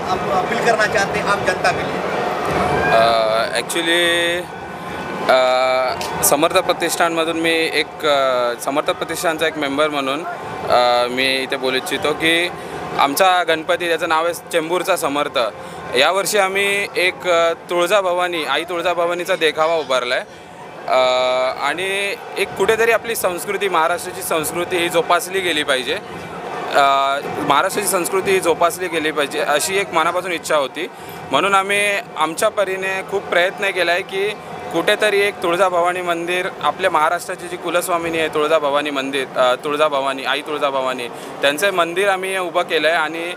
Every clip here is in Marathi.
आप अपील करना चाहते हैं आम जनता के लिए? ॲक्च्युली समर्थ प्रतिष्ठानमधून मी एक समर्थ प्रतिष्ठानचा एक मेंबर म्हणून मी इथे बोलू इच्छितो की आमचा गणपती, त्याचं नाव आहे चेंबूरचा समर्थ. यावर्षी आम्ही एक तुळजाभवानी, आई तुळजाभवानीचा देखावा उभारला आहे आणि एक कुठेतरी आपली संस्कृती, महाराष्ट्राची संस्कृती ही जोपासली गेली पाहिजे. महाराष्ट्राची संस्कृती ही जोपासली गेली पाहिजे अशी एक मनापासून इच्छा होती. म्हणून आम्ही आमच्या परीने खूप प्रयत्न केला आहे की कुठेतरी एक तुळजाभवानी मंदिर, आपल्या महाराष्ट्राची जी कुलस्वामिनी आहे तुळजाभवानी मंदिर, तुळजाभवानी, आई तुळजाभवानी, त्यांचं मंदिर आम्ही उभं केलं आहे. आणि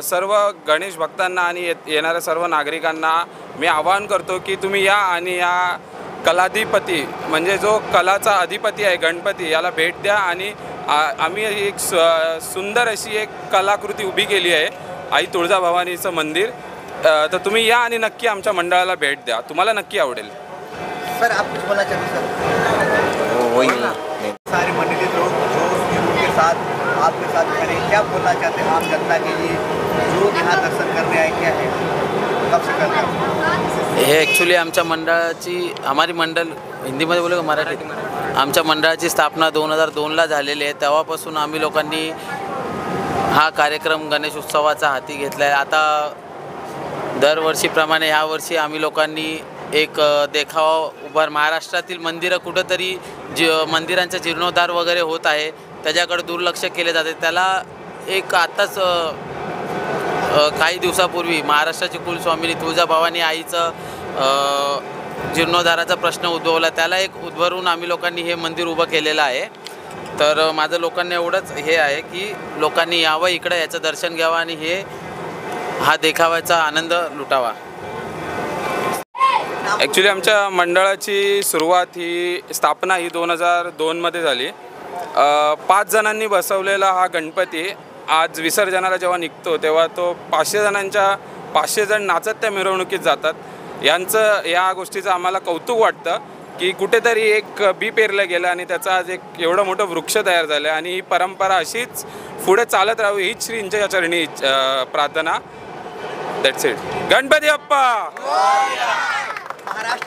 सर्व गणेश भक्तांना आणि येणाऱ्या सर्व नागरिकांना मी आवाहन करतो की तुम्ही या आणि या कलाधिपती, म्हणजे जो कलाचा अधिपती आहे गणपती, याला भेट द्या. आणि आम्ही एक सुंदर अशी एक कलाकृती उभी केली आहे, आई तुळजाभवानीचं मंदिर. तर तुम्ही या आणि नक्की आमच्या मंडळाला भेट द्या, तुम्हाला नक्की आवडेल. सर आप कुछ बोलना चाहते सर? वही सारे मंडली लोग जो उनके साथ आपके साथ खड़े, क्या बोलना चाहते हैं आम जनता के लिए जो यहाँ दर्शन करने आए? क्या है, कब से करना है? हे ॲक्च्युली आमच्या मंडळाची, हमारी मंडळ हिंदीमध्ये बोलू का मराठीत? आमच्या मंडळाची स्थापना 2002ला झालेली आहे. तेव्हापासून आम्ही लोकांनी हा कार्यक्रम गणेश उत्सवाचा हाती घेतला आहे. आता दरवर्षीप्रमाणे ह्यावर्षी आम्ही लोकांनी एक देखावा महाराष्ट्रातील मंदिरं कुठंतरी मंदिरांचा जीर्णोद्धार वगैरे होत आहे, त्याच्याकडे दुर्लक्ष केले जाते. त्याला एक आत्ताच काही दिवसापूर्वी महाराष्ट्राची कुलस्वामिनी तुळजाभवानी आईचं जीर्णोद्धाराचा प्रश्न उद्भवला. त्याला एक उद्भरून आम्ही लोकांनी हे मंदिर उभं केलेलं आहे. तर माझं लोकांना एवढंच हे आहे की लोकांनी यावं इकडं, याचं दर्शन घ्यावं आणि हा देखाव्याचा आनंद लुटावा. ॲक्च्युली आमच्या मंडळाची सुरुवात ही स्थापना ही 2002मध्ये झाली. 5 जणांनी बसवलेला हा गणपती आज विसर्जनाला जेव्हा निघतो तेव्हा तो 500 जण नाचत त्या मिरवणुकीत जातात. या गोष्टीचं आम्हाला कौतुक वाटतं की कुठेतरी एक बी पेरलं गेलं आणि त्याचा आज एक एवढं मोठं वृक्ष तयार झालं. आणि ही परंपरा अशीच पुढे चालत राहावी हीच श्रींच्या चरणी प्रार्थना. That's it. गणपती बाप्पा.